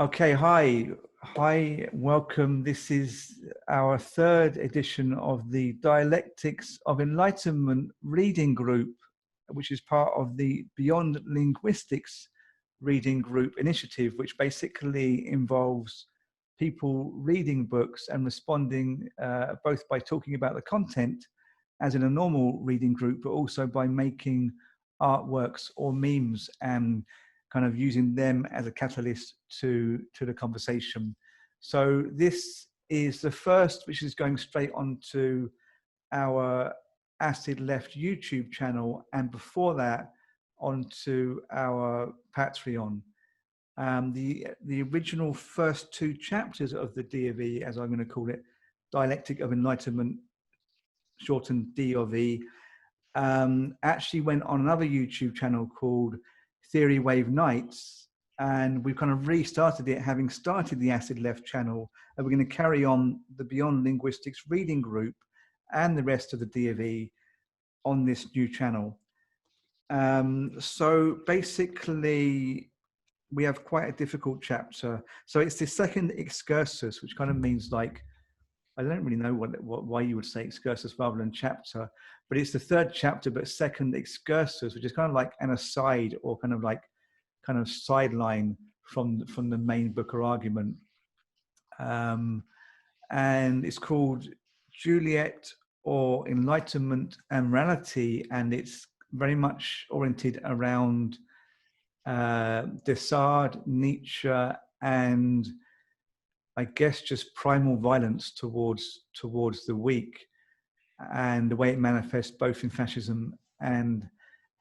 Okay, hi, welcome. This is our third edition of the Dialectics of Enlightenment reading group, which is part of the Beyond Linguistics reading group initiative, which basically involves people reading books and responding both by talking about the content as in a normal reading group, but also by making artworks or memes and kind of using them as a catalyst to the conversation. So this is the first, which is going straight onto our Acid Left YouTube channel, and before that onto our Patreon. The original first two chapters of the D of E, as I'm going to call it, Dialectic of Enlightenment, shortened D of E, actually went on another YouTube channel called Theory Wave Nights, and we've kind of restarted it, having started the Acid Left channel, and we're going to carry on the Beyond Linguistics reading group and the rest of the D of E on this new channel. So basically, we have quite a difficult chapter. So it's the second excursus, which kind of means like, I don't really know why you would say excursus rather than chapter, but it's the third chapter, but second excursus, which is kind of like an aside or kind of sideline from the main book or argument. And it's called Juliette or Enlightenment and Morality, and it's very much oriented around Descartes, Nietzsche, and I guess just primal violence towards the weak, and the way it manifests both in fascism and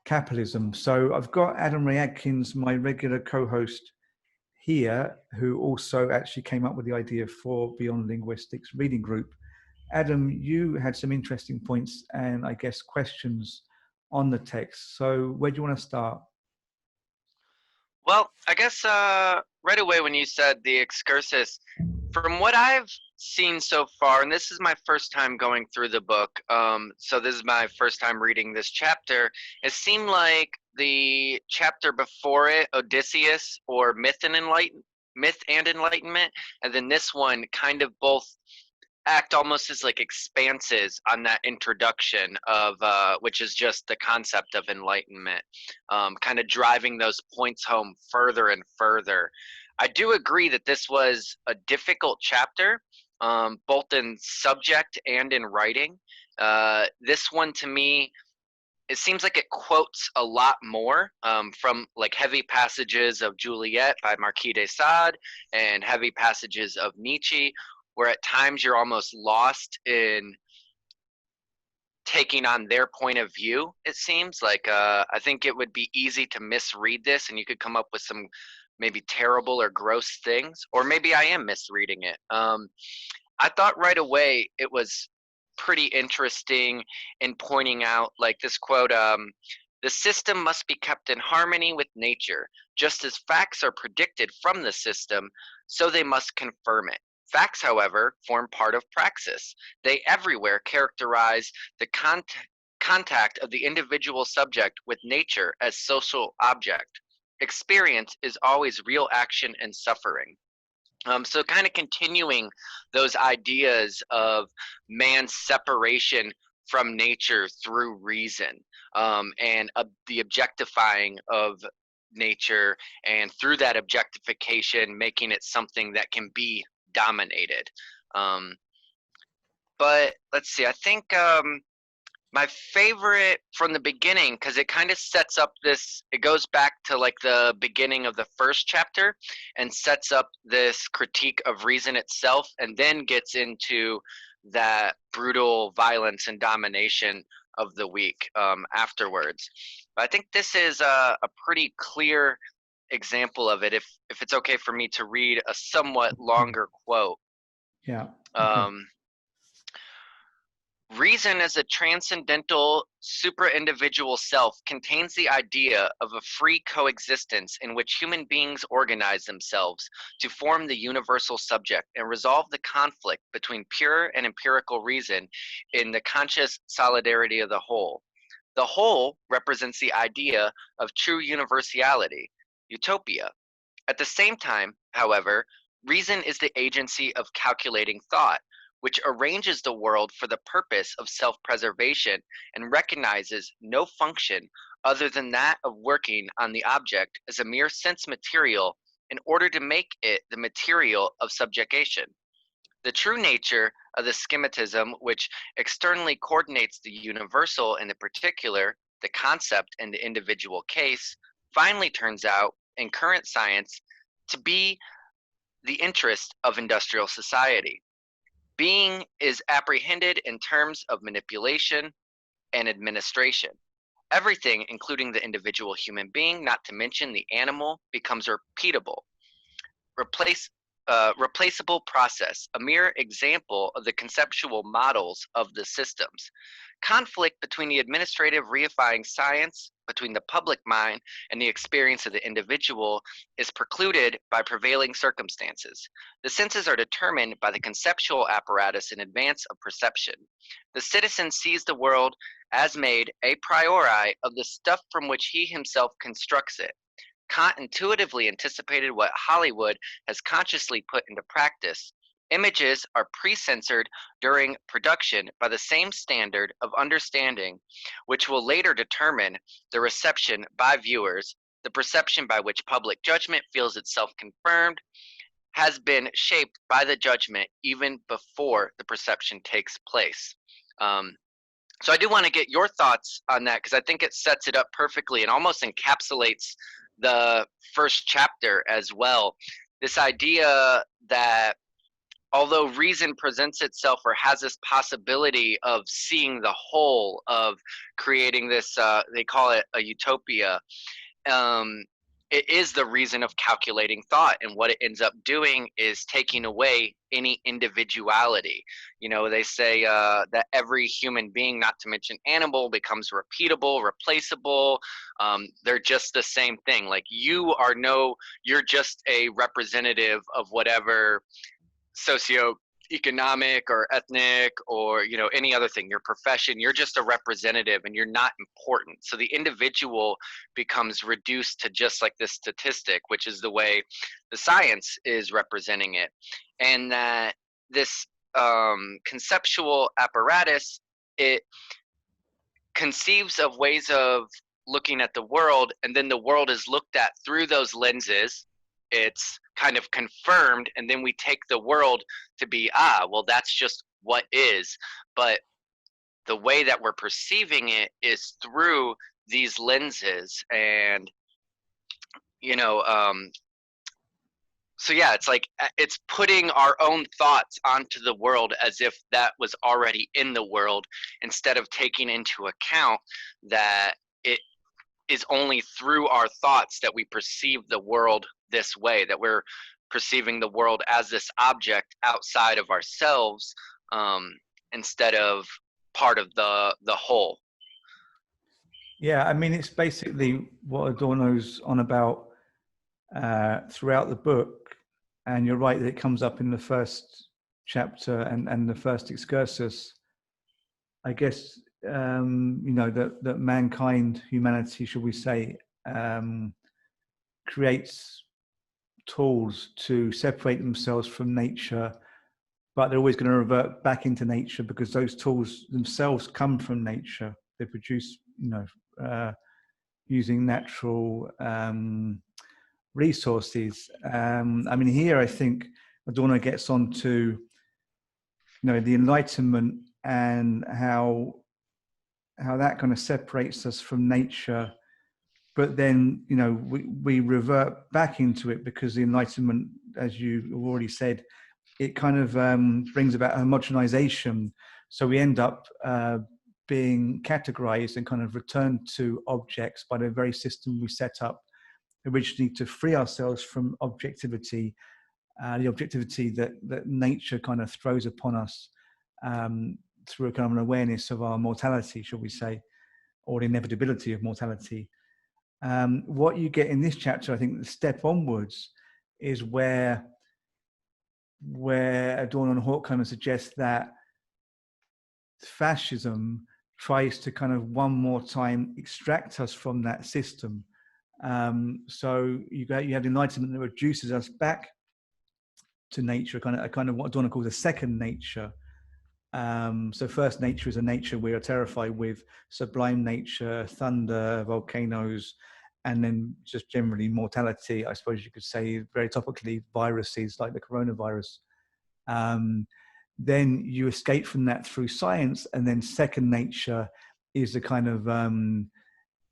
capitalism. So I've got Adam Ray Adkins, my regular co-host here, who also actually came up with the idea for Beyond Linguistics reading group. Adam, you had some interesting points and I guess questions on the text. So where do you want to start? Well, I guess right away when you said the excursus, from what I've seen so far, and this is my first time going through the book, so this is my first time reading this chapter, it seemed like the chapter before it, Odysseus or Myth and Enlightenment, and then this one kind of both act almost as like expanses on that introduction of which is just the concept of enlightenment, kind of driving those points home further and further. I do agree that this was a difficult chapter, both in subject and in writing. This one to me, it seems like it quotes a lot more from like heavy passages of Juliette by Marquis de Sade and heavy passages of Nietzsche, where at times you're almost lost in taking on their point of view. It seems like I think it would be easy to misread this and you could come up with some maybe terrible or gross things, or maybe I am misreading it. I thought right away it was pretty interesting in pointing out like this quote, the system must be kept in harmony with nature. Just as facts are predicted from the system, so they must confirm it. Facts, however, form part of praxis. They everywhere characterize the contact of the individual subject with nature as social object. Experience is always real action and suffering. So kind of continuing those ideas of man's separation from nature through reason, and the objectifying of nature, and through that objectification making it something that can be dominated. But let's see, I think my favorite from the beginning, because it kind of sets up this, it goes back to like the beginning of the first chapter and sets up this critique of reason itself, and then gets into that brutal violence and domination of the weak afterwards. But I think this is a pretty clear example of it, if it's okay for me to read a somewhat longer quote. Yeah. Okay. Reason as a transcendental supra-individual self contains the idea of a free coexistence in which human beings organize themselves to form the universal subject and resolve the conflict between pure and empirical reason in the conscious solidarity of the whole. The whole represents the idea of true universality, utopia. At the same time, however, reason is the agency of calculating thought, which arranges the world for the purpose of self-preservation and recognizes no function other than that of working on the object as a mere sense material in order to make it the material of subjugation. The true nature of the schematism, which externally coordinates the universal and the particular, the concept and the individual case, finally turns out, in current science, to be the interest of industrial society. Being is apprehended in terms of manipulation and administration. Everything, including the individual human being, not to mention the animal, becomes repeatable, replaceable process, a mere example of the conceptual models of the systems. Conflict between the administrative reifying science, between the public mind and the experience of the individual, is precluded by prevailing circumstances. The senses are determined by the conceptual apparatus in advance of perception. The citizen sees the world as made a priori of the stuff from which he himself constructs it. Kant intuitively anticipated what Hollywood has consciously put into practice. Images are pre-censored during production by the same standard of understanding, which will later determine the reception by viewers. The perception by which public judgment feels itself confirmed has been shaped by the judgment even before the perception takes place. So I do want to get your thoughts on that, because I think it sets it up perfectly and almost encapsulates the first chapter as well. This idea that although reason presents itself or has this possibility of seeing the whole, of creating this, they call it a utopia, it is the reason of calculating thought, and what it ends up doing is taking away any individuality. You know, they say that every human being, not to mention animal, becomes repeatable, replaceable. They're just the same thing. Like you're just a representative of whatever socioeconomic or ethnic or any other thing, your profession. You're just a representative and you're not important. So the individual becomes reduced to just like this statistic, which is the way the science is representing it. And that this conceptual apparatus, it conceives of ways of looking at the world, and then the world is looked at through those lenses. It's kind of confirmed, and then we take the world to be, well, that's just what is. But the way that we're perceiving it is through these lenses. And so yeah, it's like it's putting our own thoughts onto the world as if that was already in the world, instead of taking into account that it is only through our thoughts that we perceive the world this way, that we're perceiving the world as this object outside of ourselves, instead of part of the whole. Yeah, I mean, it's basically what Adorno's on about throughout the book. And you're right that it comes up in the first chapter and the first excursus. I guess, that mankind, humanity, should we say, creates tools to separate themselves from nature, but they're always going to revert back into nature because those tools themselves come from nature. They're produced, using natural resources. I mean, here I think Adorno gets on to, the Enlightenment and how that kind of separates us from nature. But then, we revert back into it because the Enlightenment, as you already said, it kind of brings about homogenization. So we end up being categorized and kind of returned to objects by the very system we set up originally to free ourselves from objectivity, the objectivity that nature kind of throws upon us through a kind of an awareness of our mortality, shall we say, or the inevitability of mortality. What you get in this chapter, I think, the step onwards, is where Adorno and Horkheimer suggest that fascism tries to kind of one more time extract us from that system. So you have the Enlightenment that reduces us back to nature, kind of what Adorno calls a second nature. So first nature is a nature we are terrified with, sublime nature, thunder, volcanoes, and then just generally mortality. I suppose you could say very topically viruses like the coronavirus. Then you escape from that through science, and then second nature is the kind of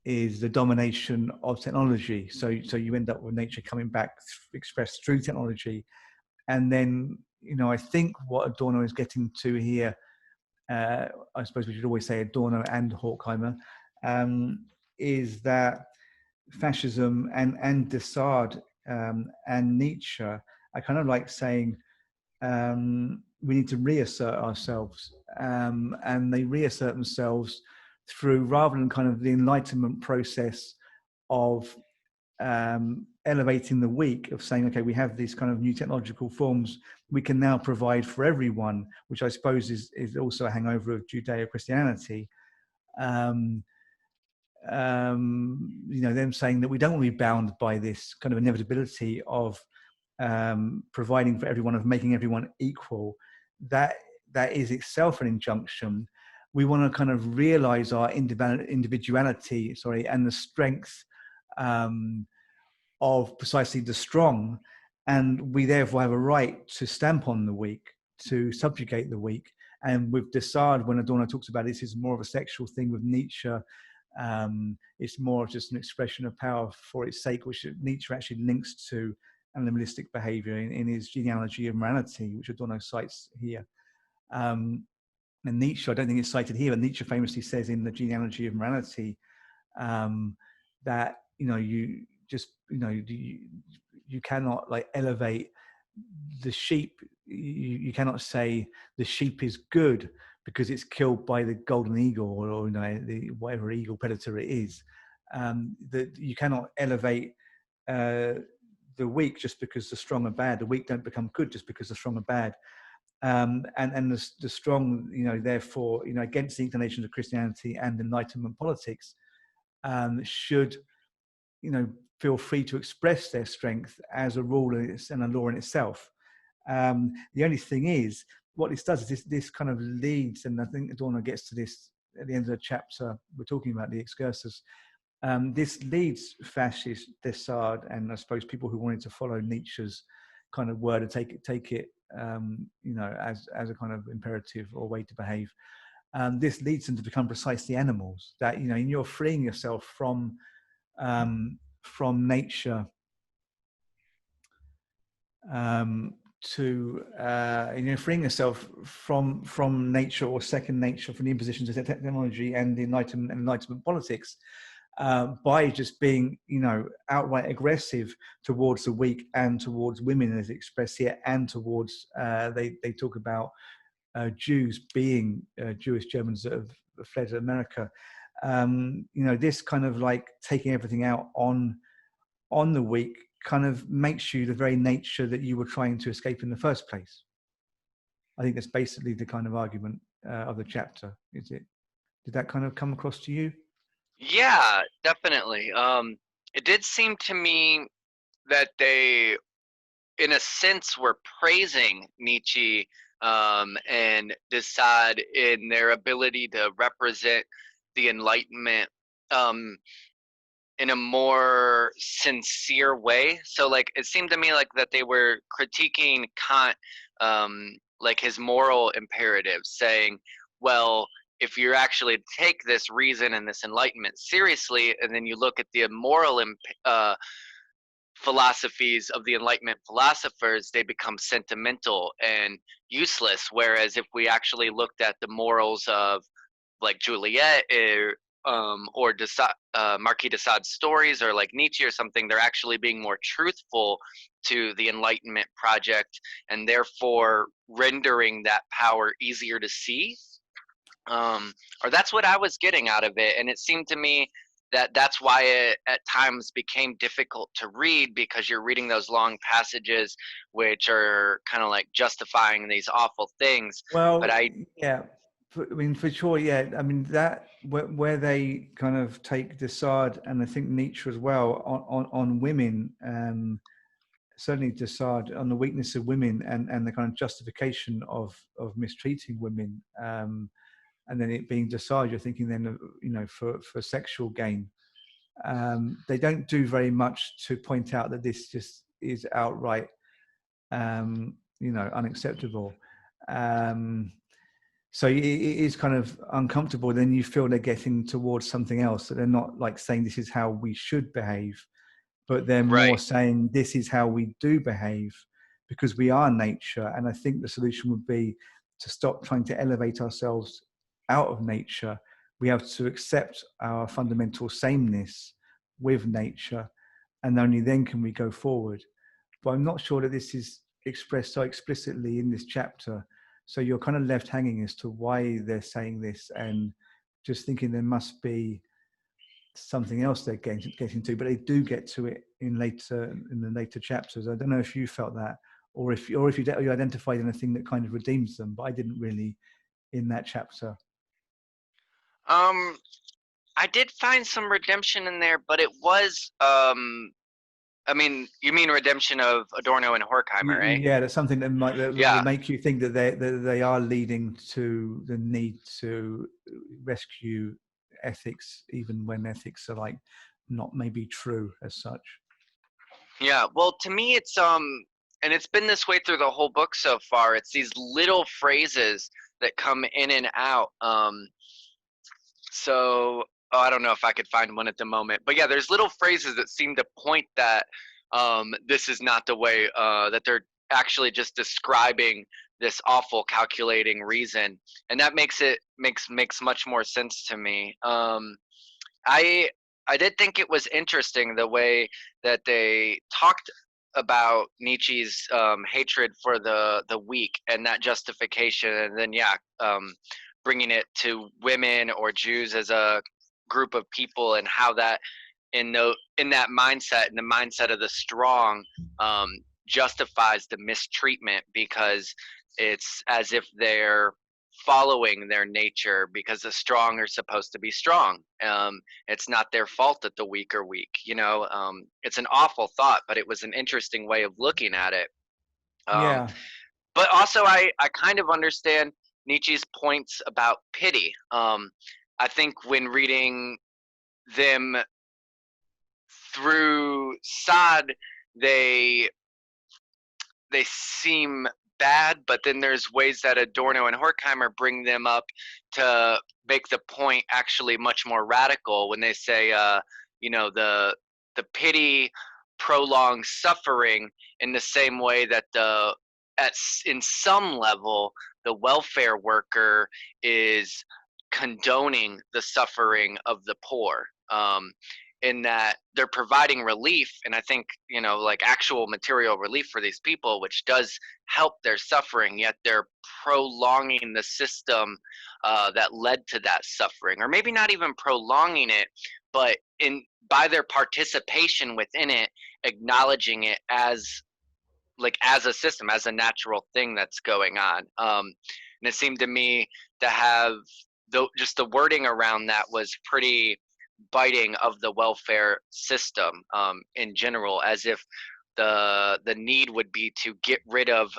is the domination of technology. So you end up with nature coming back expressed through technology. And then, I think what Adorno is getting to here, I suppose we should always say Adorno and Horkheimer, is that fascism and Descartes and Nietzsche are kind of like saying we need to reassert ourselves, and they reassert themselves through, rather than kind of the Enlightenment process of elevating the weak, of saying, okay, we have these kind of new technological forms we can now provide for everyone, which I suppose is also a hangover of Judeo-Christianity. Them saying that we don't want to be bound by this kind of inevitability of providing for everyone, of making everyone equal. That is itself an injunction. We want to kind of realize our individuality, and the strength of precisely the strong, and we therefore have a right to stamp on the weak, to subjugate the weak. And with Descartes, when Adorno talks about this, is more of a sexual thing. With Nietzsche, it's more just an expression of power for its sake, which Nietzsche actually links to animalistic behavior in his genealogy of morality, which Adorno cites here. And Nietzsche, I don't think it's cited here, but Nietzsche famously says in the genealogy of morality that you cannot like elevate the sheep. You cannot say the sheep is good because it's killed by the golden eagle, or the whatever eagle predator it is. That you cannot elevate the weak just because the strong are bad. The weak don't become good just because the strong are bad. And the strong, therefore, against the inclinations of Christianity and Enlightenment politics, should, feel free to express their strength as a rule and a law in itself. The only thing is, what this does is this kind of leads, and I think Adorno gets to this at the end of the chapter we're talking about, the excursus. This leads fascists, Descartes, and I suppose people who wanted to follow Nietzsche's kind of word and take it, as a kind of imperative or way to behave. This leads them to become precisely animals. That you're freeing yourself from nature freeing yourself from nature or second nature, from the impositions of technology and the Enlightenment politics, by just being, outright aggressive towards the weak and towards women, as expressed here, and towards they talk about Jews, being Jewish Germans that have fled to America. This kind of like taking everything out on the weak kind of makes you the very nature that you were trying to escape in the first place. I think that's basically the kind of argument of the chapter. Is it? Did that kind of come across to you? Yeah, definitely. It did seem to me that they, in a sense, were praising Nietzsche and Descartes in their ability to represent the Enlightenment in a more sincere way. So, like, it seemed to me like that they were critiquing Kant, like his moral imperatives, saying, well, if you actually take this reason and this enlightenment seriously, and then you look at the moral philosophies of the Enlightenment philosophers, they become sentimental and useless. Whereas if we actually looked at the morals of like Juliette or Marquis de Sade's stories, or like Nietzsche or something, they're actually being more truthful to the Enlightenment project, and therefore rendering that power easier to see. Or that's what I was getting out of it. And it seemed to me that that's why it at times became difficult to read, because you're reading those long passages which are kind of like justifying these awful things. Well, but yeah, for sure, yeah. I mean, that where they kind of take Descartes, and I think Nietzsche as well, on women, certainly Descartes on the weakness of women and the kind of justification of mistreating women, and then it being Descartes, you're thinking then, for sexual gain. They don't do very much to point out that this just is outright, unacceptable. So it is kind of uncomfortable. Then you feel they're getting towards something else, that they're not like saying this is how we should behave, but they're more Right. saying this is how we do behave because we are nature. And I think the solution would be to stop trying to elevate ourselves out of nature. We have to accept our fundamental sameness with nature, and only then can we go forward. But I'm not sure that this is expressed so explicitly in this chapter. So you're kind of left hanging as to why they're saying this, and just thinking there must be something else they're getting to, but they do get to it in the later chapters. I don't know if you felt that, or if you identified anything that kind of redeems them, but I didn't really in that chapter. I did find some redemption in there, but it was I mean, you mean redemption of Adorno and Horkheimer, right? Yeah, that's something that Yeah. would make you think that they are leading to the need to rescue ethics, even when ethics are like not maybe true as such. Yeah, well, to me, it's and it's been this way through the whole book so far. It's these little phrases that come in and out. So I don't know if I could find one at the moment, but yeah, there's little phrases that seem to point that this is not the way that they're actually just describing this awful calculating reason, and that makes much more sense to me. I did think it was interesting the way that they talked about Nietzsche's hatred for the weak and that justification, and then bringing it to women or Jews as a group of people, and how that in that mindset, in the mindset of the strong, justifies the mistreatment because it's as if they're following their nature, because the strong are supposed to be strong. It's not their fault that the weak are weak. It's an awful thought, but it was an interesting way of looking at it. Yeah. But also, I kind of understand Nietzsche's points about pity. I think when reading them through Sade, they seem bad, but then there's ways that Adorno and Horkheimer bring them up to make the point actually much more radical when they say, the pity prolongs suffering in the same way that in some level the welfare worker is condoning the suffering of the poor. In that they're providing relief, and I think like actual material relief for these people, which does help their suffering, yet they're prolonging the system that led to that suffering, or maybe not even prolonging it, but by their participation within it, acknowledging it as a system, as a natural thing that's going on. And it seemed to me to have just the wording around that was pretty biting of the welfare system in general, as if the need would be to get rid of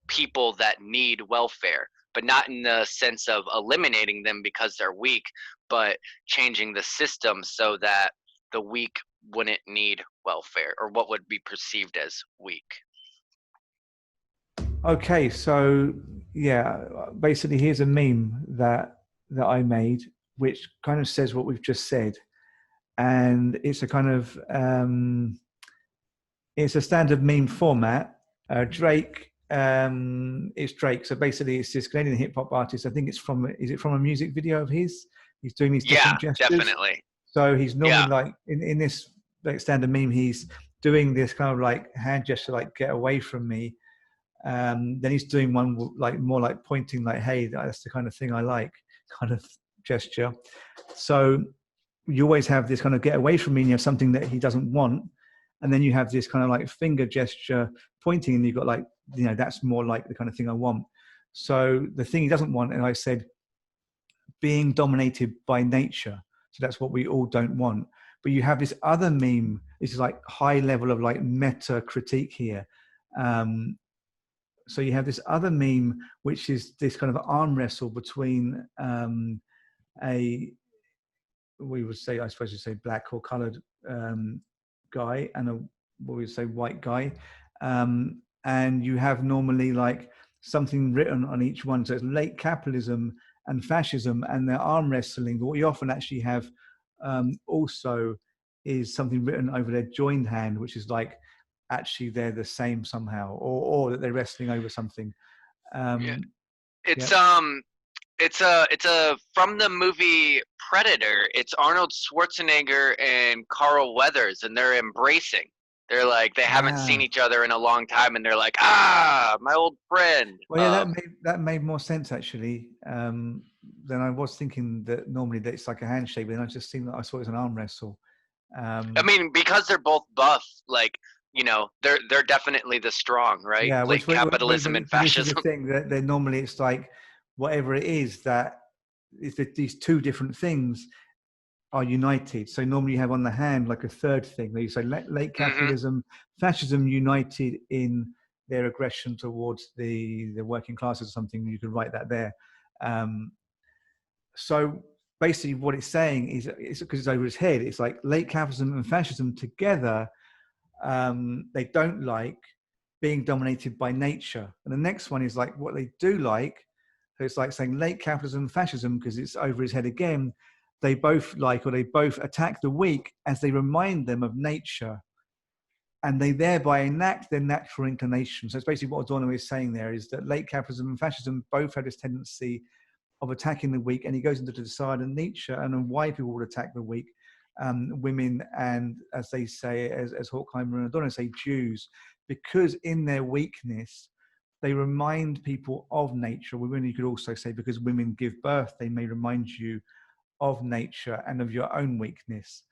people that need welfare, but not in the sense of eliminating them because they're weak, but changing the system so that the weak wouldn't need welfare, or what would be perceived as weak. Okay, so yeah, basically here's a meme that I made, which kind of says what we've just said, and it's a kind of it's a standard meme format. Drake, it's Drake. So basically, it's this Canadian hip hop artist. I think is it from a music video of his? He's doing these different gestures. Definitely. So he's normally like in this like standard meme, he's doing this kind of like hand gesture, like "get away from me." Then he's doing one like more like pointing, like "hey, that's the kind of thing I like," kind of gesture. So you always have this kind of "get away from me," and you have something that he doesn't want, and then you have this kind of like finger gesture pointing, and you've got like that's more like the kind of thing I want. So the thing he doesn't want, and I said, being dominated by nature. So that's what we all don't want. But you have this other meme this is like high level of like meta critique here. So you have this other meme, which is this kind of arm wrestle between we would say, I suppose you'd say black or colored guy and what we would say white guy. And you have normally like something written on each one. So it's late capitalism and fascism, and they're arm wrestling. But what you often actually have also is something written over their joined hand, which is like actually they're the same somehow, or that they're wrestling over something. Yeah. Yeah. It's a from the movie Predator. It's Arnold Schwarzenegger and Carl Weathers, and they're embracing. They're like they haven't seen each other in a long time, and they're like, my old friend. Well, yeah, that made more sense actually. Than I was thinking that normally that it's like a handshake, but then I just seen that I saw it as an arm wrestle. I mean, because they're both buff, like they're definitely the strong, right? Yeah, Like capitalism and but this is the fascism. thing that they're normally it's like whatever it is that is that these two different things are united. So normally you have on the hand like a third thing. You say late capitalism, fascism united in their aggression towards the working classes or something. You could write that there. So basically what it's saying is, it's because it's over his head, it's like late capitalism and fascism together, they don't like being dominated by nature. And the next one is like what they do like. So it's like saying late capitalism and fascism, because it's over his head again. They both like, or they both attack the weak as they remind them of nature, and they thereby enact their natural inclination. So it's basically what Adorno is saying there, is that late capitalism and fascism both have this tendency of attacking the weak, and he goes into the side of Nietzsche and why people would attack the weak, women, and as they say, as Horkheimer and Adorno say, Jews, because in their weakness, they remind people of nature. Women, you could also say, because women give birth, they may remind you of nature and of your own weakness.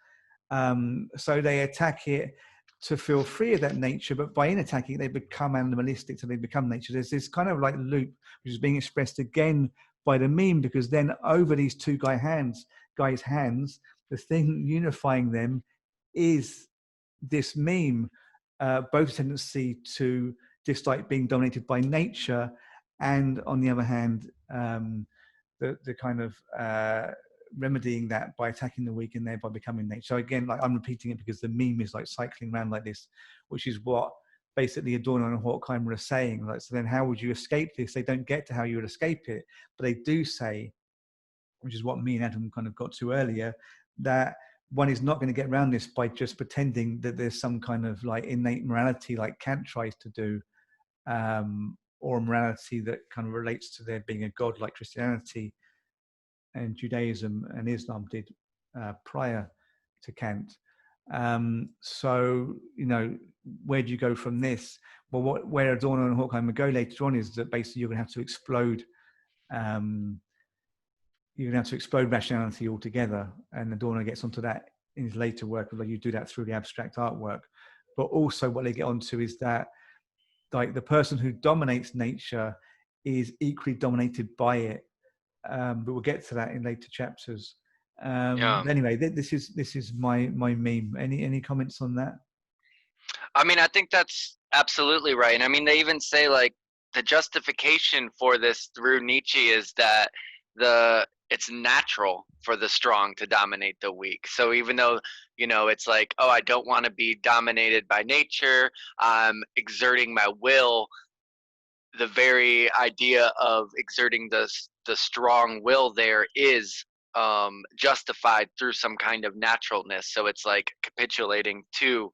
So they attack it to feel free of that nature, but by in attacking it, they become animalistic, so they become nature. There's this kind of like loop, which is being expressed again by the meme, because then over these two guys' hands, the thing unifying them is this meme, both tendency to dislike being dominated by nature, and on the other hand, the kind of remedying that by attacking the weak and thereby becoming nature. So again, like I'm repeating it because the meme is like cycling around like this, which is what basically Adorno and Horkheimer are saying. Like, so then how would you escape this? They don't get to how you would escape it, but they do say, which is what me and Adam kind of got to earlier, that one is not going to get around this by just pretending that there's some kind of like innate morality like Kant tries to do, or morality that kind of relates to there being a god like Christianity and Judaism and Islam did prior to Kant. So, where do you go from this? Well, where Adorno and Horkheimer go later on is that basically you're going to have to explode. You're going to have to explode rationality altogether, and Adorno gets onto that in his later work. Like you do that through the abstract artwork, but also what they get onto is that like the person who dominates nature is equally dominated by it. But we'll get to that in later chapters. Anyway, this is my meme. Any comments on that? I mean, I think that's absolutely right. And I mean, they even say like the justification for this through Nietzsche is that it's natural for the strong to dominate the weak. So even though, it's like, oh, I don't want to be dominated by nature, I'm exerting my will. The very idea of exerting the strong will there is justified through some kind of naturalness. So it's like capitulating to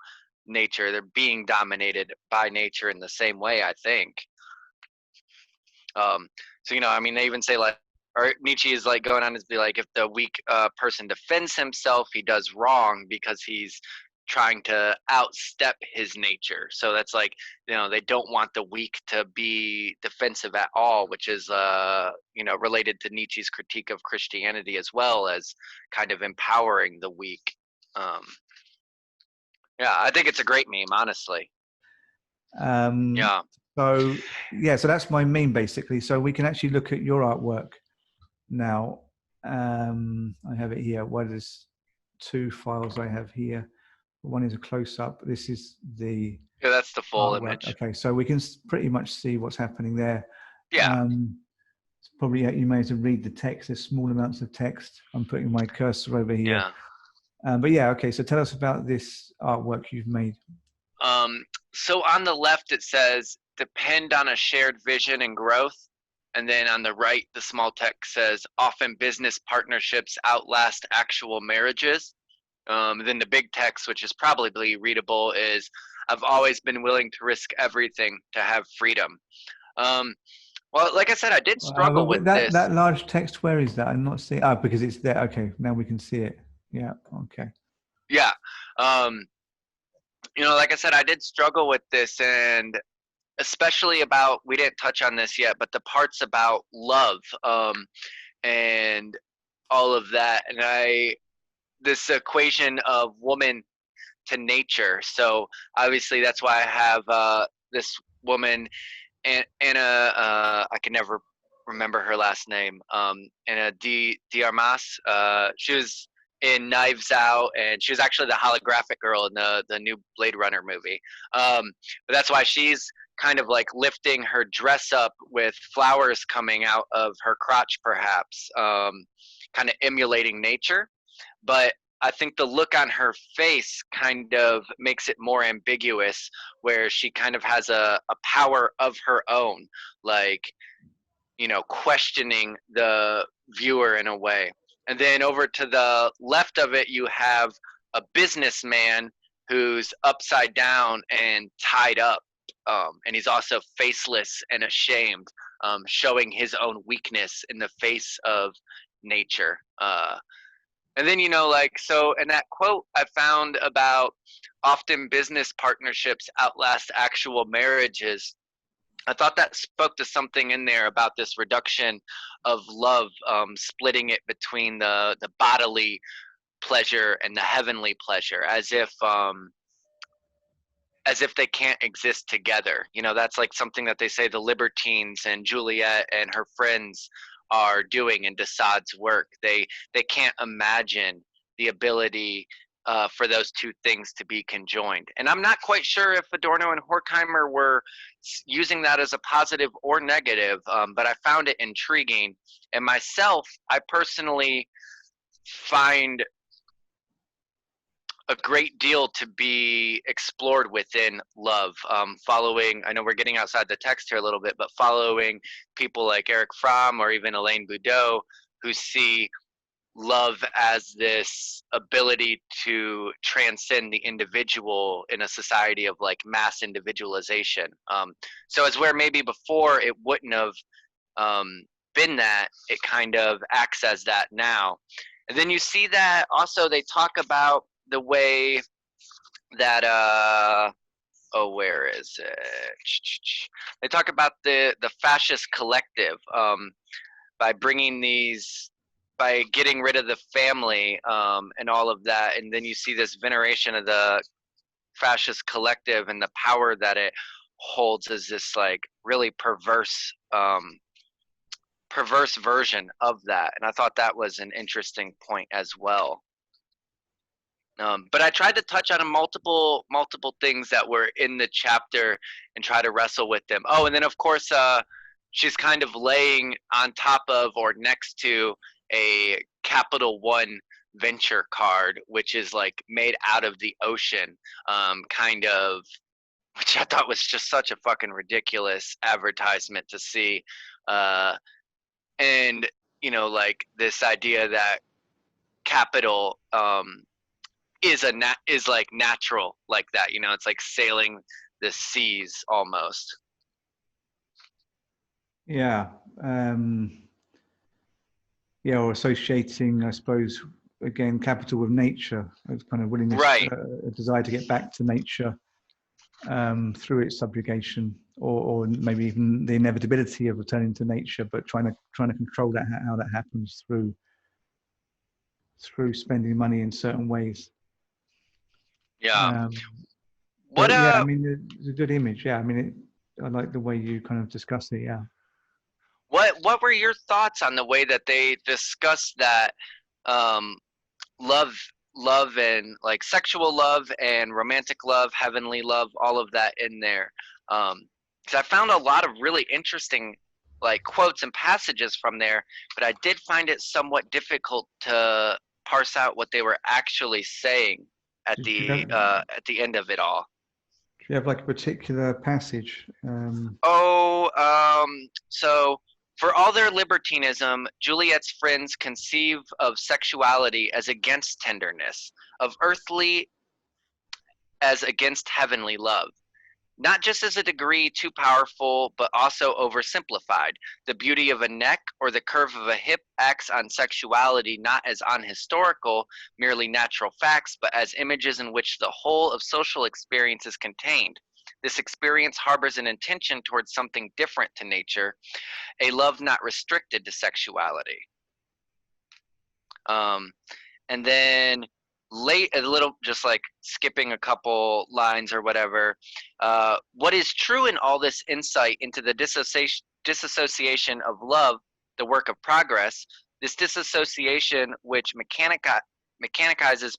nature. They're being dominated by nature in the same way, I think. So I mean, they even say like, or Nietzsche is like going on to be like, if the weak person defends himself, he does wrong because he's trying to outstep his nature. So that's like, they don't want the weak to be defensive at all, which is related to Nietzsche's critique of Christianity as well, as kind of empowering the weak. Yeah, I think it's a great meme, honestly. Yeah. So that's my meme basically. So we can actually look at your artwork now. I have it here. What is two files I have here? One is a close-up. This is the Yeah, that's the full artwork. image. Okay, so we can pretty much see what's happening there. Yeah. It's probably you may have to read the text. There's small amounts of text. I'm putting my cursor over here. Yeah. But yeah, okay. So tell us about this artwork you've made. So on the left it says depend on a shared vision and growth, and then on the right the small text says often business partnerships outlast actual marriages. Then the big text, which is probably readable, is I've always been willing to risk everything to have freedom. Well, like I said, I did struggle with that this. That large text, where is that? I'm not seeing. Oh, because it's there. Okay, now we can see it. Yeah. Okay. Yeah. Like I said, I did struggle with this, and especially about, we didn't touch on this yet, but the parts about love, and all of that, and this equation of woman to nature. So obviously that's why I have this woman, Anna, I can never remember her last name, Anna Diarmas. She was in Knives Out, and she was actually the holographic girl in the new Blade Runner movie. But that's why she's kind of like lifting her dress up with flowers coming out of her crotch, perhaps, kind of emulating nature. But I think the look on her face kind of makes it more ambiguous, where she kind of has a power of her own, like, questioning the viewer in a way. And then over to the left of it, you have a businessman who's upside down and tied up. And he's also faceless and ashamed, showing his own weakness in the face of nature. And then, so in that quote I found about often business partnerships outlast actual marriages, I thought that spoke to something in there about this reduction of love, splitting it between the bodily pleasure and the heavenly pleasure, as if they can't exist together. That's like something that they say the libertines and Juliette and her friends are doing in de Sade's work. They can't imagine the ability for those two things to be conjoined. And I'm not quite sure if Adorno and Horkheimer were using that as a positive or negative, but I found it intriguing. And myself, I personally find a great deal to be explored within love. Following, I know we're getting outside the text here a little bit, but following people like Eric Fromm or even Alain Boudreau, who see love as this ability to transcend the individual in a society of like mass individualization. So as where maybe before it wouldn't have been that, it kind of acts as that now. And then you see that also they talk about the way that where is it? They talk about the fascist collective, by getting rid of the family, and all of that. And then you see this veneration of the fascist collective and the power that it holds as this like really perverse version of that. And I thought that was an interesting point as well. But I tried to touch on multiple things that were in the chapter and try to wrestle with them. Oh, and then of course, she's kind of laying on top of or next to a Capital One venture card, which is like made out of the ocean, kind of, which I thought was just such a fucking ridiculous advertisement to see. And, like this idea that capital, is like natural like that, it's like sailing the seas almost. Yeah. Or associating, I suppose, again, capital with nature. It's kind of willingness, Right. A desire to get back to nature through its subjugation, or maybe even the inevitability of returning to nature, but trying to control that, how that happens through spending money in certain ways. Yeah. I mean, it's a good image. Yeah, I mean, I like the way you kind of discuss it. Yeah. What were your thoughts on the way that they discussed that love love and like sexual love and romantic love, heavenly love, all of that in there. Because I found a lot of really interesting like quotes and passages from there, but I did find it somewhat difficult to parse out what they were actually saying Do you have, at the end of it all. do you have like a particular passage? Oh, so for all their libertinism, Juliette's friends conceive of sexuality as against tenderness, of earthly as against heavenly love. Not just as a degree too powerful, but also oversimplified. The beauty of a neck or the curve of a hip acts on sexuality not as on historical, merely natural facts, but as images in which the whole of social experience is contained. This experience harbors an intention towards something different to nature, a love not restricted to sexuality. And then late a little, just like skipping a couple lines or whatever, what is true in all this insight into the disassociation of love, the work of progress, this disassociation which mechanicizes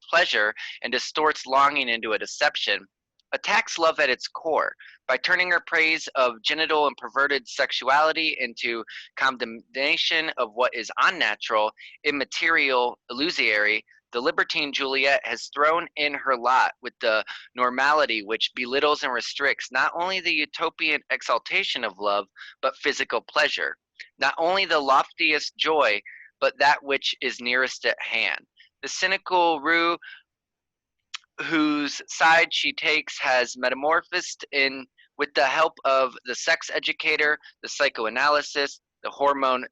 pleasure and distorts longing into a deception, attacks love at its core by turning her praise of genital and perverted sexuality into condemnation of what is unnatural, immaterial, illusory. The libertine Juliette has thrown in her lot with the normality which belittles and restricts not only the utopian exaltation of love, but physical pleasure, not only the loftiest joy, but that which is nearest at hand. The cynical rue whose side she takes has metamorphosed in, with the help of the sex educator, the psychoanalyst, the hormone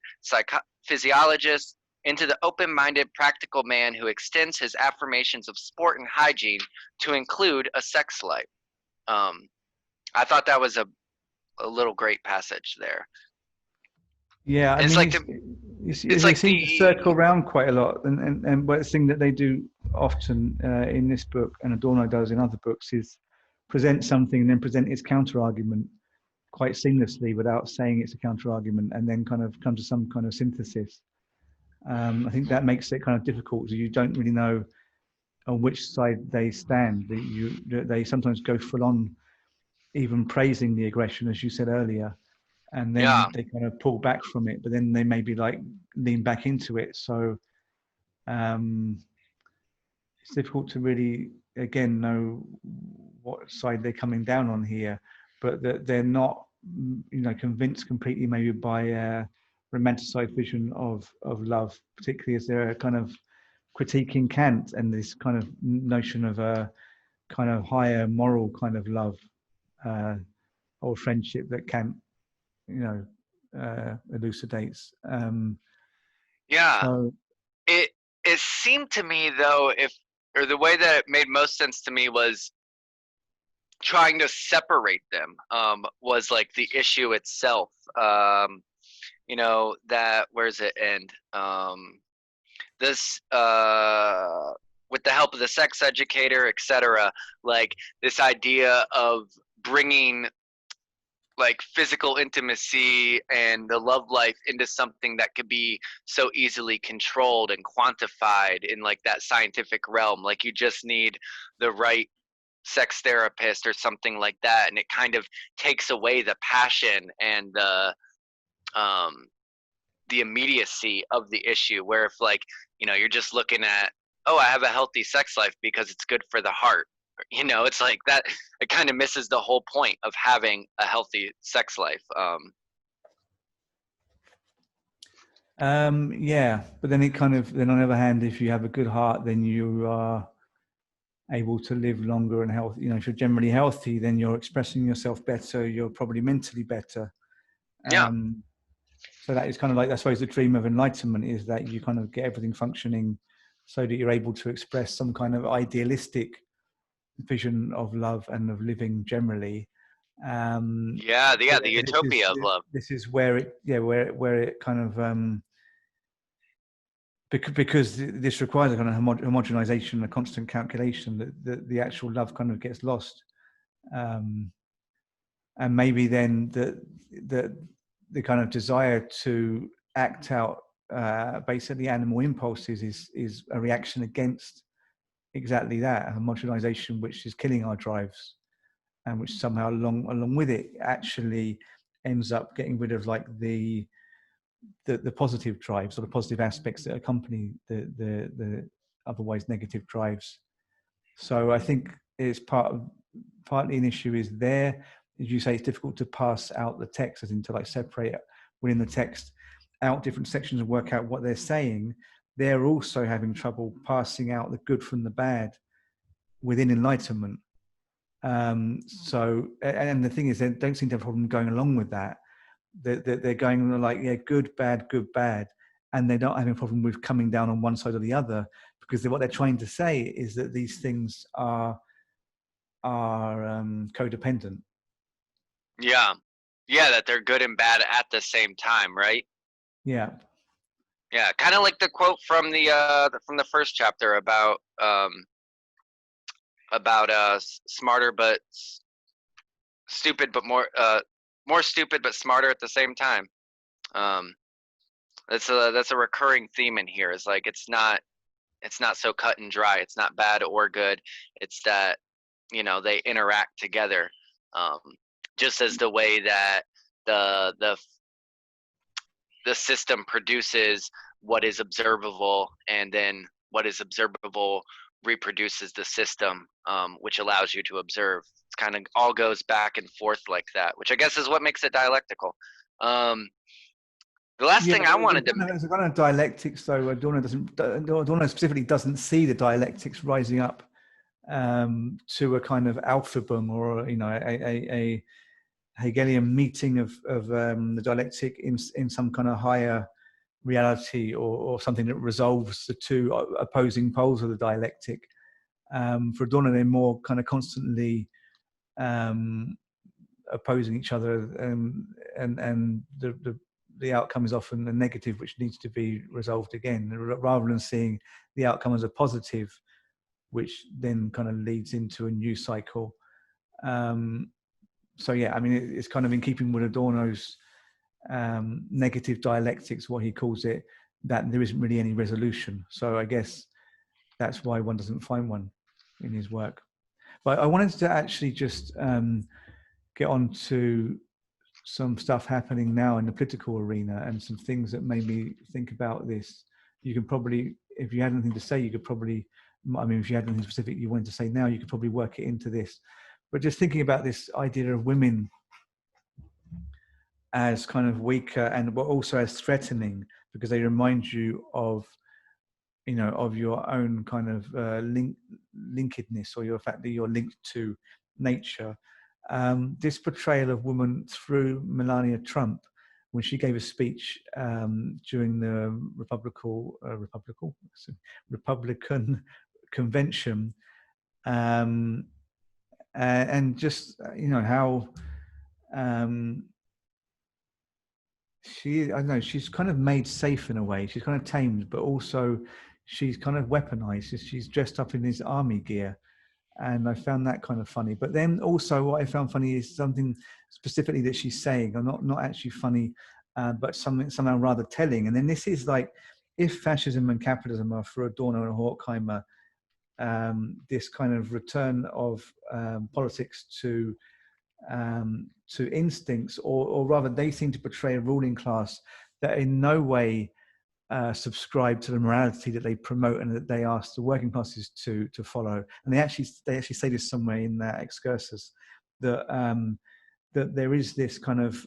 physiologist, into the open-minded practical man who extends his affirmations of sport and hygiene to include a sex life. I thought that was a little great passage there. Yeah, I it's mean, like they seem to circle around quite a lot, and one thing that they do often in this book, and Adorno does in other books, is present something and then present its counter argument quite seamlessly without saying it's a counter argument, and then kind of come to some kind of synthesis. I think that makes it kind of difficult. So you don't really know on which side they stand. They sometimes go full on, even praising the aggression, as you said earlier, and then they kind of pull back from it, but then they maybe like lean back into it. So it's difficult to really, again, know what side they're coming down on here, but that they're not, convinced completely maybe by a romanticized vision of love, particularly as they're kind of critiquing Kant and this kind of notion of a kind of higher moral kind of love or friendship that Kant elucidates. So it seemed to me though, or the way that it made most sense to me was trying to separate them was like the issue itself. That where does it end? This with the help of the sex educator, etc. Like this idea of bringing like physical intimacy and the love life into something that could be so easily controlled and quantified in like that scientific realm. Like you just need the right sex therapist or something like that, and it kind of takes away the passion and the immediacy of the issue, where if like you're just looking at, oh, I have a healthy sex life because it's good for the heart, it's like that, it kind of misses the whole point of having a healthy sex life. Yeah, but then it kind of, then on the other hand, if you have a good heart, then you are able to live longer and healthy. If you're generally healthy, then you're expressing yourself better, you're probably mentally better. So that is kind of like, I suppose, the dream of enlightenment is that you kind of get everything functioning so that you're able to express some kind of idealistic vision of love and of living generally. The Utopia of Love. This is where it kind of because this requires a kind of homogenization, a constant calculation, that the actual love kind of gets lost, and maybe then the kind of desire to act out basically animal impulses is a reaction against exactly that, a homogenization which is killing our drives, and which somehow along with it actually ends up getting rid of like the positive drives or the positive aspects that accompany the otherwise negative drives. So I think it's partly an issue is there. As you say, it's difficult to pass out the text, as in to like separate within the text out different sections and work out what they're saying. They're also having trouble passing out the good from the bad within Enlightenment. So, and the thing is, they don't seem to have a problem going along with that. They're going like, yeah, good, bad, and they're not having a problem with coming down on one side or the other, because what they're trying to say is that these things are codependent. Yeah, that they're good and bad at the same time, right? Yeah, kind of like the quote from the first chapter about smarter but stupid, but more stupid but smarter at the same time. That's a recurring theme in here. Is like it's not so cut and dry. It's not bad or good. It's that they interact together, just as the way that the system produces what is observable, and then what is observable reproduces the system, which allows you to observe. It kind of all goes back and forth like that, which I guess is what makes it dialectical. The last thing I wanted to... There's a kind of dialectics, though. Adorno specifically doesn't see the dialectics rising up to a kind of alphabum or a Hegelian meeting of the dialectic in some kind of higher reality, or something that resolves the two opposing poles of the dialectic. For Adorno, they're more kind of constantly opposing each other, and the outcome is often a negative which needs to be resolved again, rather than seeing the outcome as a positive, which then kind of leads into a new cycle. So yeah, I mean, it's kind of in keeping with Adorno's negative dialectics, what he calls it, that there isn't really any resolution. So I guess that's why one doesn't find one in his work. But I wanted to actually just get on to some stuff happening now in the political arena, and some things that made me think about this. You can probably, if you had anything to say, you could probably, I mean, if you had anything specific you wanted to say now, you could probably work it into this. But just thinking about this idea of women as kind of weaker, and also as threatening, because they remind you of, of your own kind of linkedness, or your fact that you're linked to nature. This portrayal of woman through Melania Trump, when she gave a speech during the Republican convention, and just how I don't know, she's kind of made safe in a way. She's kind of tamed, but also she's kind of weaponized. She's dressed up in this army gear, and I found that kind of funny. But then also what I found funny is something specifically that she's saying, or not actually funny, but something somehow rather telling. And then this is like, if fascism and capitalism are for Adorno and Horkheimer, this kind of return of politics to instincts, or rather they seem to portray a ruling class that in no way subscribe to the morality that they promote and that they ask the working classes to follow. And they actually say this somewhere in that excursus, that that there is this kind of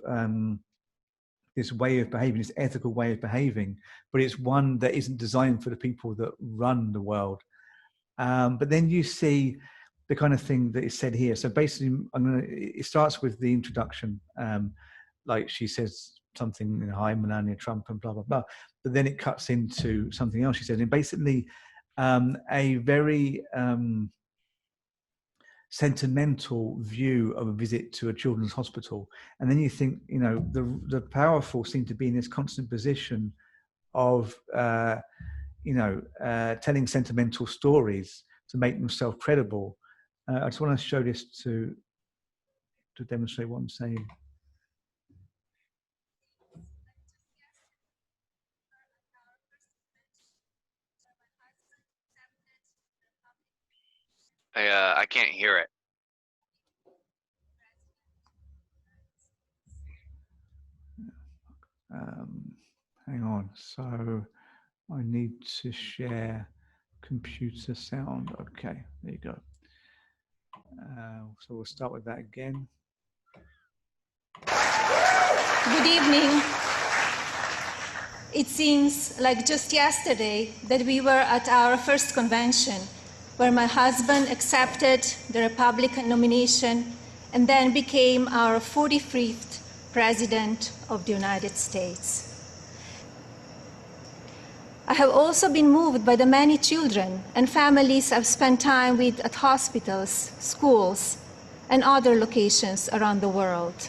this way of behaving, this ethical way of behaving, but it's one that isn't designed for the people that run the world. But then you see the kind of thing that is said here. So basically, it starts with the introduction, like she says something, hi, Melania Trump, and blah, blah, blah. But then it cuts into something else she said. And basically, a very sentimental view of a visit to a children's hospital. And then you think, the powerful seem to be in this constant position of, telling sentimental stories to make themselves credible. I just want to show this to demonstrate what I'm saying. I can't hear it. Hang on. So I need to share computer sound. Okay, there you go. So we'll start with that again. Good evening. It seems like just yesterday that we were at our first convention, where my husband accepted the Republican nomination and then became our 45th President of the United States. I have also been moved by the many children and families I've spent time with at hospitals, schools, and other locations around the world.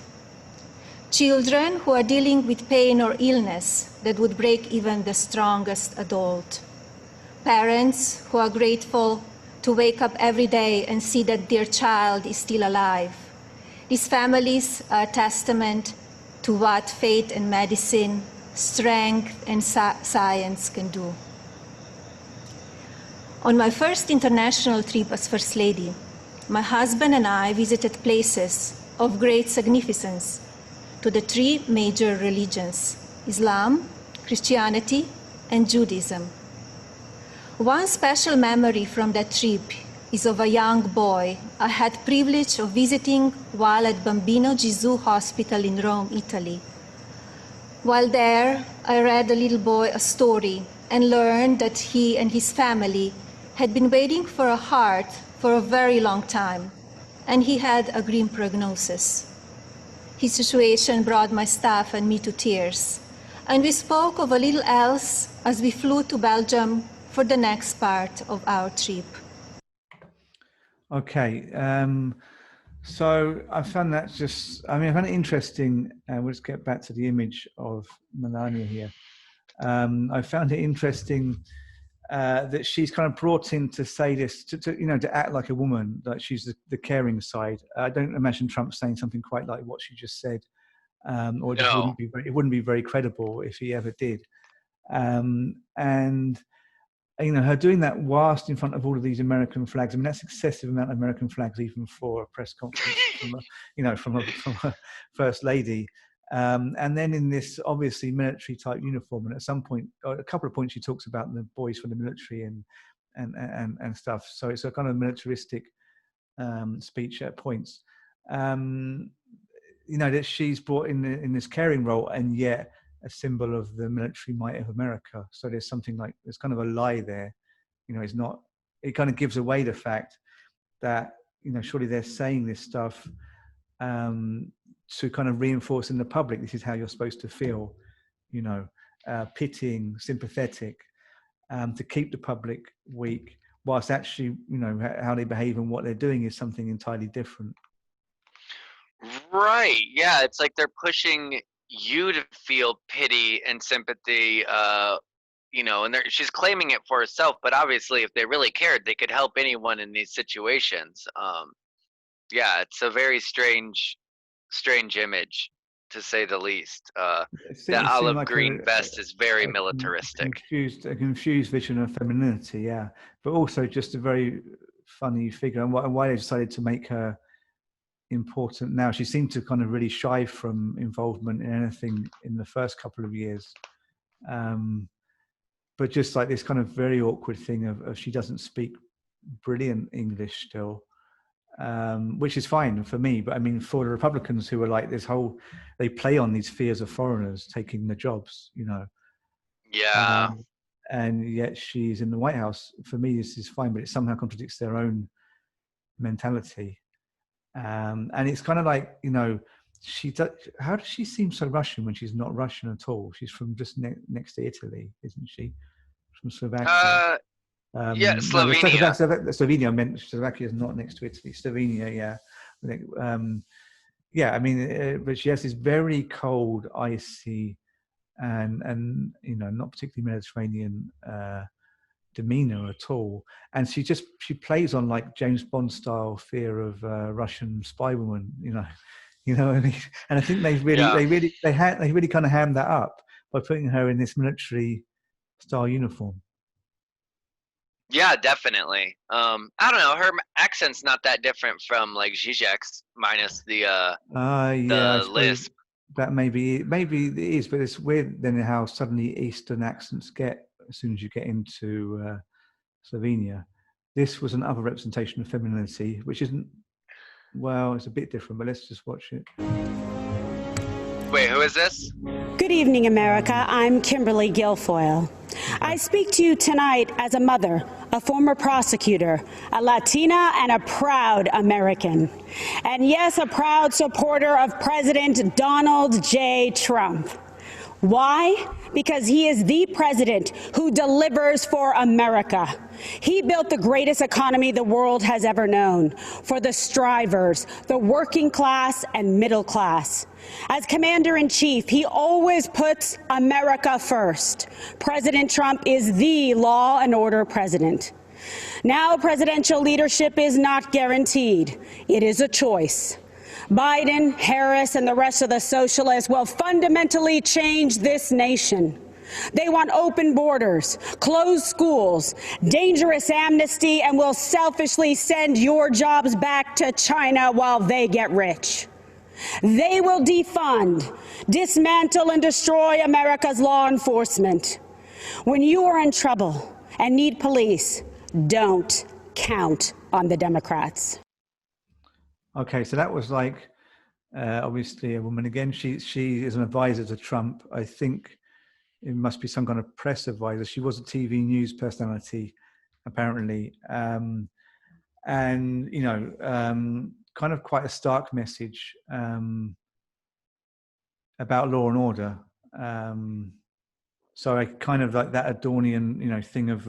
Children who are dealing with pain or illness that would break even the strongest adult. Parents who are grateful to wake up every day and see that their child is still alive. These families are a testament to what faith and medicine, strength and science can do. On my first international trip as First Lady, my husband and I visited places of great significance to the three major religions: Islam, Christianity, and Judaism. One special memory from that trip is of a young boy I had privilege of visiting while at Bambino Gesù Hospital in Rome, Italy. While there, I read the little boy a story and learned that he and his family had been waiting for a heart for a very long time, and he had a grim prognosis. His situation brought my staff and me to tears, and we spoke of a little else as we flew to Belgium for the next part of our trip. Okay, so I found that I found it interesting. We'll just get back to the image of Melania here. I found it interesting that she's kind of brought in to say this, to act like a woman, like she's the caring side. I don't imagine Trump saying something quite like what she just said, or it just wouldn't be very credible if he ever did. And her doing that whilst in front of all of these American flags. I mean, that's excessive amount of American flags, even for a press conference from a first lady. And then in this obviously military type uniform, and at some point, or a couple of points, she talks about the boys from the military and stuff. So it's a kind of militaristic speech at points. That she's brought in this caring role, and yet a symbol of the military might of America. So there's kind of a lie there. It's not. It kind of gives away the fact that surely they're saying this stuff to kind of reinforce in the public, this is how you're supposed to feel, pitying, sympathetic, to keep the public weak, whilst actually, how they behave and what they're doing is something entirely different. Right. Yeah. It's like they're pushing you to feel pity and sympathy, and she's claiming it for herself, but obviously if they really cared, they could help anyone in these situations. Yeah, it's a very strange image, to say the least. That olive green vest is very militaristic. A confused vision of femininity, yeah, but also just a very funny figure, and why they decided to make her important now. She seemed to kind of really shy from involvement in anything in the first couple of years, but just like this kind of very awkward thing of she doesn't speak brilliant English still, which is fine for me, but I mean for the Republicans who are like they play on these fears of foreigners taking the jobs, Yeah. And yet she's in the White House. For me, this is fine, but it somehow contradicts their own mentality. And it's kind of like, how does she seem so Russian when she's not Russian at all? She's from just next to Italy, isn't she? From Slovakia. Yeah, Slovenia. No, Slovenia. I meant Slovakia is not next to Italy. Slovenia, yeah. I mean, but she has this very cold, icy, and not particularly Mediterranean demeanor at all, and she plays on like James Bond style fear of Russian spy woman, what I mean? And I think they really kind of hammed that up by putting her in this military style uniform. Yeah, definitely. I don't know. Her accent's not that different from like Zizek's, minus Yeah, I the suppose lisp. that maybe it is, but it's weird then how suddenly Eastern accents get as soon as you get into Slovenia. This was another representation of femininity, which isn't, well, it's a bit different, but let's just watch it. Wait, who is this? Good evening, America. I'm Kimberly Guilfoyle. I speak to you tonight as a mother, a former prosecutor, a Latina, and a proud American. And yes, a proud supporter of President Donald J. Trump. Why? Because he is the president who delivers for America. He built the greatest economy the world has ever known for the strivers, the working class and middle class. As commander-in-chief, he always puts America first. President Trump is the law and order president. Now, presidential leadership is not guaranteed. It is a choice. Biden, Harris, and the rest of the socialists will fundamentally change this nation. They want open borders, closed schools, dangerous amnesty, and will selfishly send your jobs back to China while they get rich. They will defund, dismantle, and destroy America's law enforcement. When you are in trouble and need police, don't count on the Democrats. Okay, so that was like obviously a woman again. She is an advisor to Trump. I think it must be some kind of press advisor. She was a TV news personality, apparently, and you know, kind of quite a stark message about law and order. So I kind of like that Adornian, you know, thing of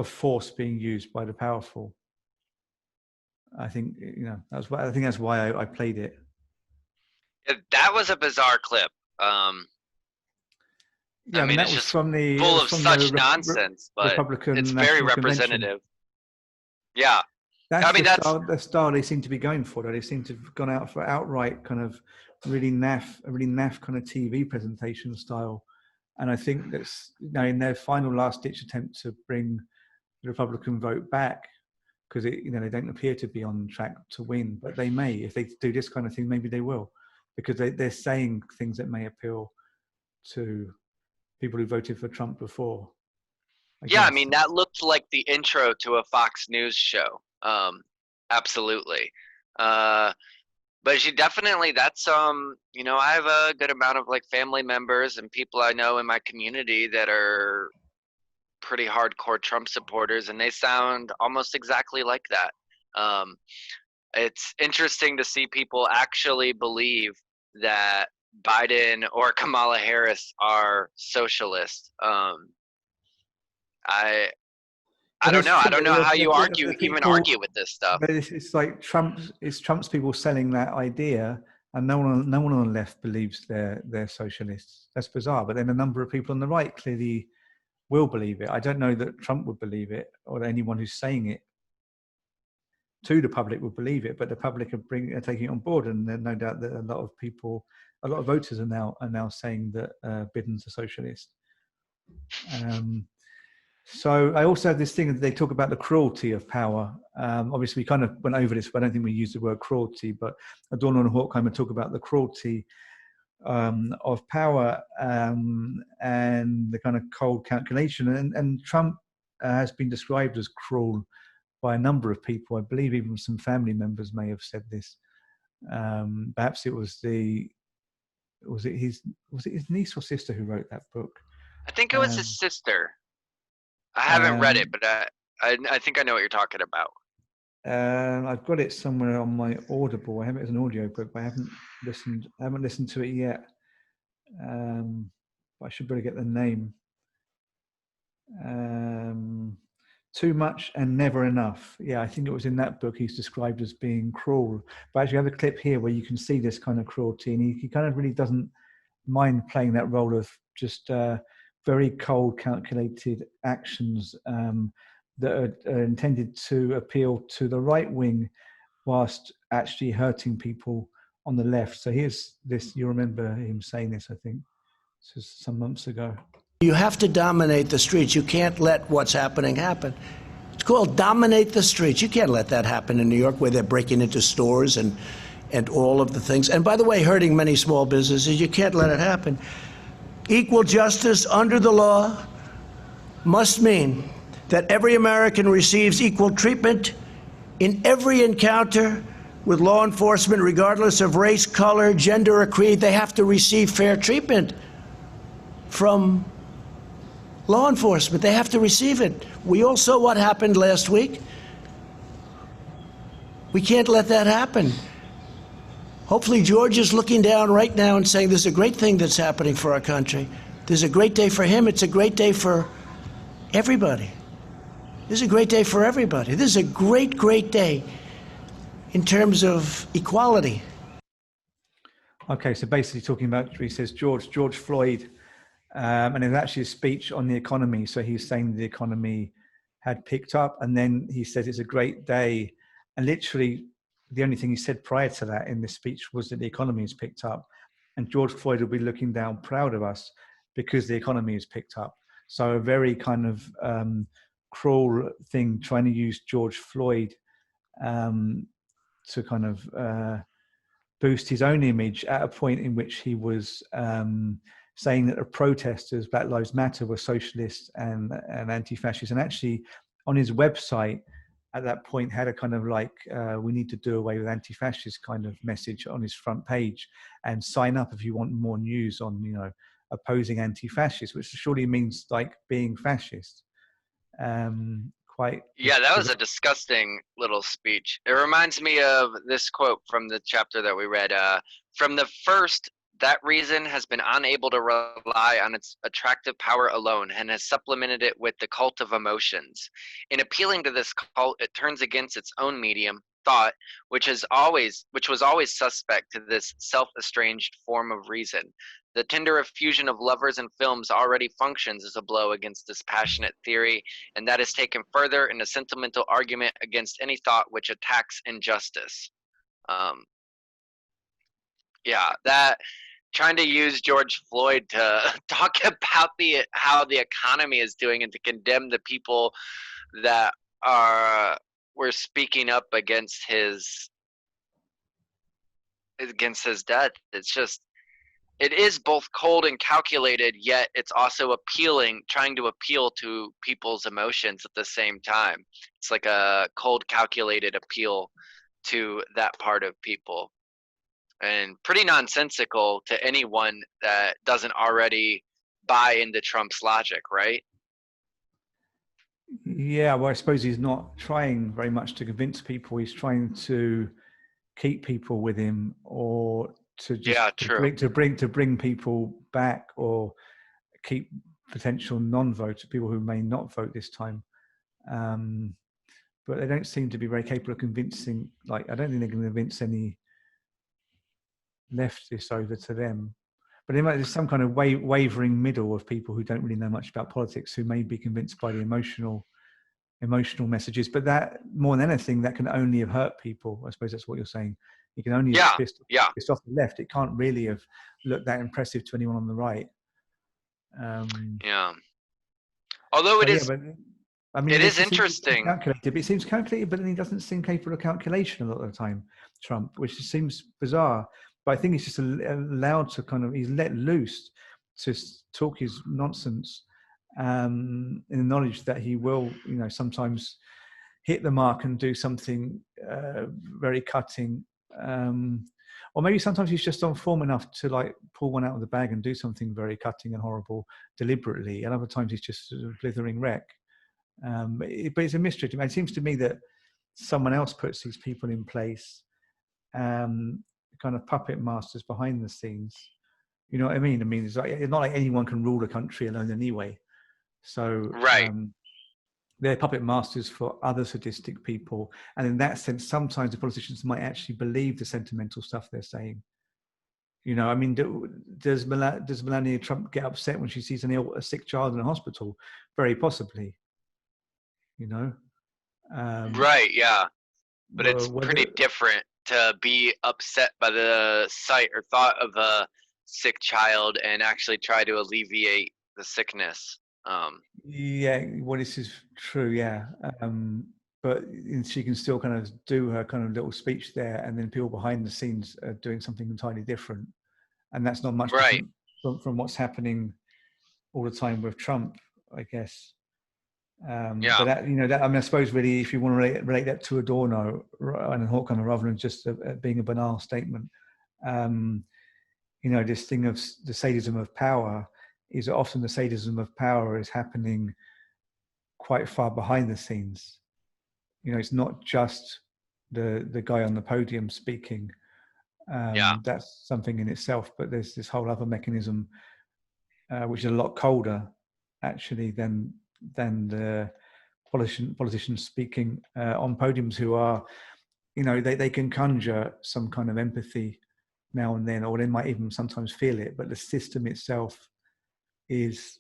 force being used by the powerful. I think, you know, I think that's why I played it. That was a bizarre clip. Yeah, I mean, that it's was just from the full of such the nonsense, but Republican it's very National Convention. representative. Yeah. That's I mean, the style they seem to be going for. Though. They seem to have gone out for outright kind of a really naff kind of TV presentation style. And I think that's, you know, in their final last-ditch attempt to bring the Republican vote back, because you know, they don't appear to be on track to win, but they may. If they do this kind of thing, maybe they will, because they're saying things that may appeal to people who voted for Trump before. I mean, that looked like the intro to a Fox News show. Absolutely. But she definitely, that's, you know, I have a good amount of like family members and people I know in my community that are pretty hardcore Trump supporters, and they sound almost exactly like that. It's interesting to see people actually believe that Biden or Kamala Harris are socialist. I don't know. I don't know how you even argue with this stuff. But it's like Trump's people selling that idea, and no one on the left believes they're socialists. That's bizarre. But then a number of people on the right clearly will believe it. I don't know that Trump would believe it, or that anyone who's saying it to the public would believe it. But the public are taking it on board, and there's no doubt that a lot of voters are now saying that Biden's a socialist. So I also have this thing that they talk about the cruelty of power. Obviously, we kind of went over this, but I don't think we used the word cruelty. But Adorno and Horkheimer talk about the cruelty of power and the kind of cold calculation. And Trump has been described as cruel by a number of people. I believe even some family members may have said this. Perhaps it was his niece or sister who wrote that book? I think it was his sister. I haven't read it, but I think I know what you're talking about. I've got it somewhere on my Audible. I have it as an audio book, but I haven't listened to it yet. But I should better get the name. Too Much and Never Enough. Yeah, I think it was in that book he's described as being cruel. But actually, I have a clip here where you can see this kind of cruelty, and he kind of really doesn't mind playing that role of just very cold, calculated actions that are intended to appeal to the right wing, whilst actually hurting people on the left. So here's this. You remember him saying this, I think, this was some months ago. You have to dominate the streets. You can't let what's happening happen. It's called dominate the streets. You can't let that happen in New York, where they're breaking into stores and all of the things. And by the way, hurting many small businesses. You can't let it happen. Equal justice under the law must mean that every American receives equal treatment in every encounter with law enforcement, regardless of race, color, gender, or creed. They have to receive fair treatment from law enforcement. They have to receive it. We all saw what happened last week. We can't let that happen. Hopefully George is looking down right now and saying, there's a great thing that's happening for our country. There's a great day for him. It's a great day for everybody. This is a great day for everybody. This is a great, great day in terms of equality. Okay, so basically talking about, he says George Floyd, and there's actually a speech on the economy. So he's saying the economy had picked up, and then he says it's a great day. And literally the only thing he said prior to that in this speech was that the economy has picked up, and George Floyd will be looking down proud of us because the economy has picked up. So a very kind of cruel thing, trying to use George Floyd to kind of boost his own image at a point in which he was saying that the protesters, Black Lives Matter, were socialists and anti-fascists. And actually on his website at that point had a kind of like, we need to do away with anti-fascist kind of message on his front page, and sign up if you want more news on, you know, opposing anti-fascists, which surely means like being fascist. Yeah, that was a disgusting little speech. It reminds me of this quote from the chapter that we read. From the first, that reason has been unable to rely on its attractive power alone, and has supplemented it with the cult of emotions. In appealing to this cult, it turns against its own medium, thought, which was always suspect to this self-estranged form of reason. The tender effusion of lovers and films already functions as a blow against this passionate theory, and that is taken further in a sentimental argument against any thought which attacks injustice. Yeah, that trying to use George Floyd to talk about how the economy is doing and to condemn the people that were speaking up against his death. It is both cold and calculated, yet it's also trying to appeal to people's emotions at the same time. It's like a cold, calculated appeal to that part of people, and pretty nonsensical to anyone that doesn't already buy into Trump's logic, right? Yeah, well, I suppose he's not trying very much to convince people. He's trying to keep people with him, or to just to bring people back, or keep potential non-voters, people who may not vote this time. But they don't seem to be very capable of convincing. Like, I don't think they can convince any leftists over to them. But there's some kind of wavering middle of people who don't really know much about politics, who may be convinced by the emotional messages. But that, more than anything, that can only have hurt people. I suppose that's what you're saying. You can only have pissed off the left. It can't really have looked that impressive to anyone on the right. Although it is, I mean, it is interesting. Calculated, it seems calculated, but then he doesn't seem capable of calculation a lot of the time, Trump, which seems bizarre. But I think he's just allowed to he's let loose to talk his nonsense, in the knowledge that he will, sometimes hit the mark and do something very cutting. Or maybe sometimes he's just on form enough to like pull one out of the bag and do something very cutting and horrible deliberately. And other times he's just sort of blithering wreck. But it's a mystery to me. It seems to me that someone else puts these people in place, kind of puppet masters behind the scenes. You know what I mean? I mean, it's not like anyone can rule a country alone anyway. So they're puppet masters for other sadistic people. And in that sense, sometimes the politicians might actually believe the sentimental stuff they're saying. You know, I mean, does Melania Trump get upset when she sees a sick child in a hospital? Very possibly. You know? Right, yeah. But it's pretty different to be upset by the sight or thought of a sick child and actually try to alleviate the sickness. Yeah, well, this is true. Yeah, but she can still kind of do her kind of little speech there, and then people behind the scenes are doing something entirely different, and that's not much Right. different from what's happening all the time with Trump, I guess. Yeah. But that, that, I mean, I suppose really, if you want to relate that to Adorno and Horkheimer, rather than just being a banal statement, this thing of the sadism of power is often the sadism of power is happening quite far behind the scenes. It's not just the guy on the podium speaking. Yeah. That's something in itself, but there's this whole other mechanism, which is a lot colder, actually, than the politicians speaking on podiums, who are, they can conjure some kind of empathy now and then, or they might even sometimes feel it, but the system itself is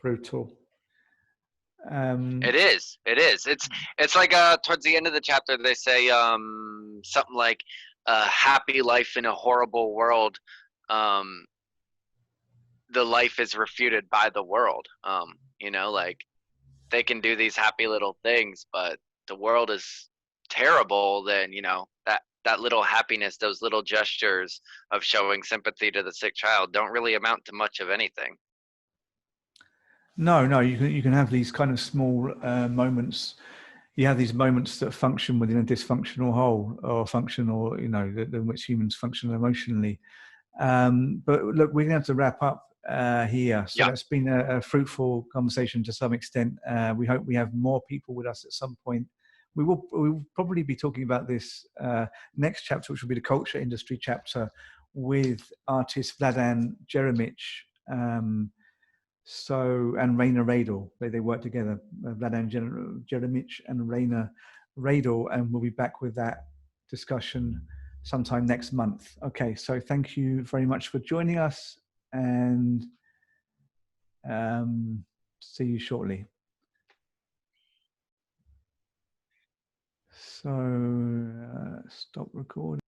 brutal. It is. It's like towards the end of the chapter they say something like happy life in a horrible world. The life is refuted by the world. Like they can do these happy little things, but the world is terrible. Then that little happiness, those little gestures of showing sympathy to the sick child, don't really amount to much of anything. No, you can have these kind of small moments. You have these moments that function within a dysfunctional whole, or function, or in which humans function emotionally. But look, we're going to have to wrap up here. So that's been a fruitful conversation to some extent. We hope we have more people with us at some point. We will probably be talking about this next chapter, which will be the culture industry chapter, with artist Vladan Jeremic. And Rainer Radel, they work together, Vladan Jeremic and Rainer Radel, and we'll be back with that discussion sometime next month. Okay, so thank you very much for joining us, and see you shortly. So stop recording.